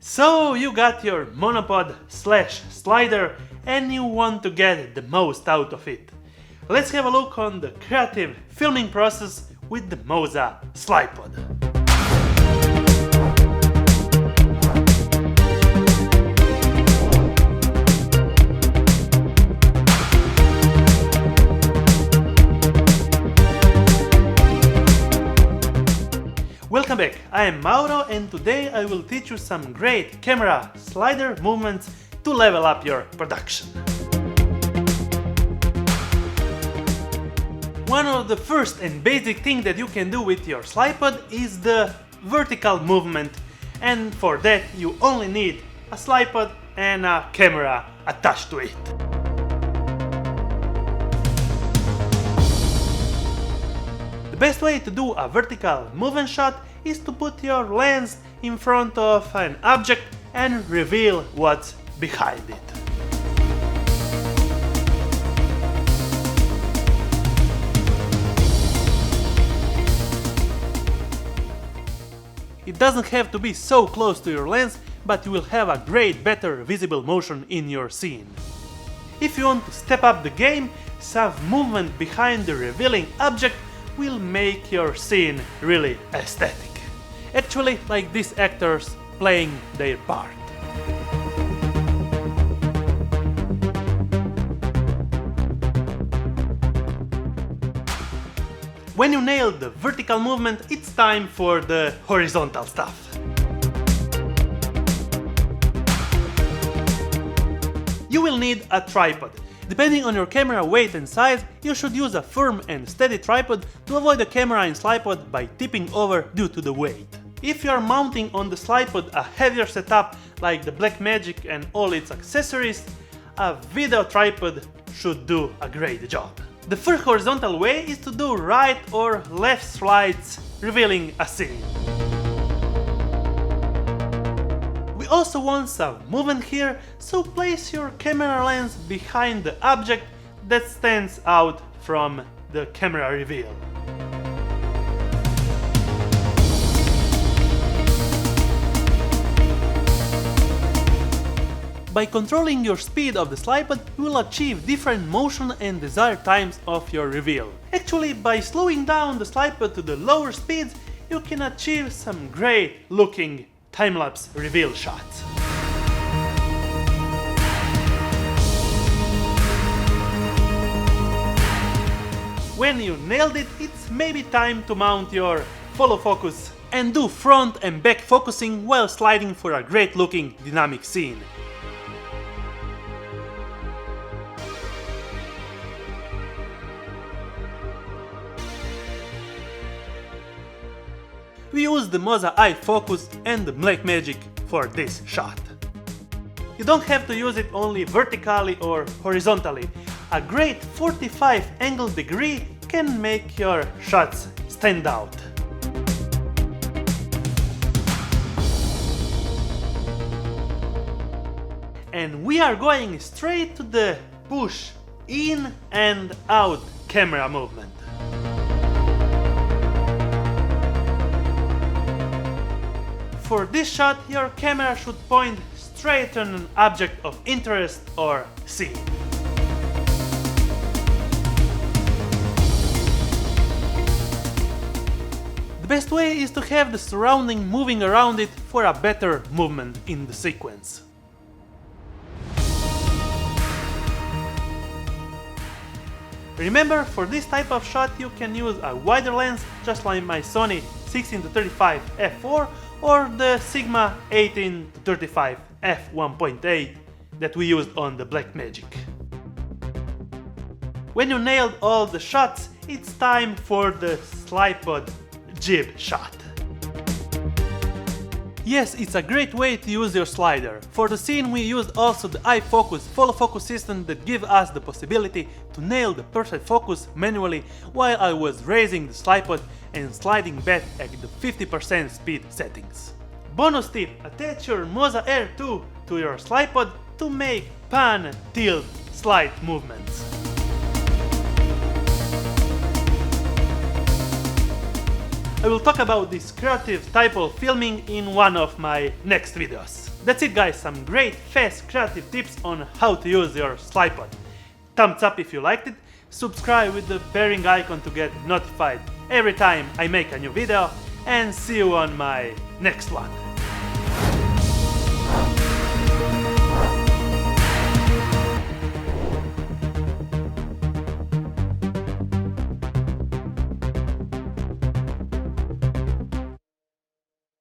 So you got your monopod / slider and you want to get the most out of it. Let's have a look on the creative filming process with the Moza Slypod. Welcome back, I am Mauro and today I will teach you some great camera slider movements to level up your production. One of the first and basic things that you can do with your Slypod is the vertical movement, and for that you only need a Slypod and a camera attached to it. The best way to do a vertical movement shot is to put your lens in front of an object and reveal what's behind it. It doesn't have to be so close to your lens, but you will have a great, better visible motion in your scene. If you want to step up the game, some movement behind the revealing object will make your scene really aesthetic. Actually, like these actors playing their part. When you nail the vertical movement, it's time for the horizontal stuff. You will need a tripod. Depending on your camera weight and size, you should use a firm and steady tripod to avoid the camera in Slypod by tipping over due to the weight. If you are mounting on the Slypod a heavier setup like the Blackmagic and all its accessories, a video tripod should do a great job. The first horizontal way is to do right or left slides, revealing a scene. We also want some movement here, so place your camera lens behind the object that stands out from the camera reveal. By controlling your speed of the Slypod, you will achieve different motion and desired times of your reveal. Actually, by slowing down the Slypod to the lower speeds, you can achieve some great looking time-lapse reveal shots. When you nailed it, it's maybe time to mount your follow focus and do front and back focusing while sliding for a great looking dynamic scene. We use the Moza Eye Focus and the Blackmagic for this shot. You don't have to use it only vertically or horizontally. A great 45 angle degree can make your shots stand out. And we are going straight to the push in and out camera movement. For this shot, your camera should point straight on an object of interest or scene. The best way is to have the surrounding moving around it for a better movement in the sequence. Remember, for this type of shot you can use a wider lens, just like my Sony 16-35 f4 or the Sigma 18-35 f1.8 that we used on the Blackmagic. When you nailed all the shots, it's time for the Slypod jib shot. Yes, it's a great way to use your slider. For the scene we used also the eye focus follow focus system that give us the possibility to nail the perfect focus manually while I was raising the Slypod and sliding back at the 50% speed settings. Bonus tip: attach your Moza Air 2 to your Slypod to make pan, tilt, slide movements. I will talk about this creative type of filming in one of my next videos. That's it guys, some great fast creative tips on how to use your Slypod. Thumbs up if you liked it, subscribe with the pairing icon to get notified every time I make a new video, and see you on my next one.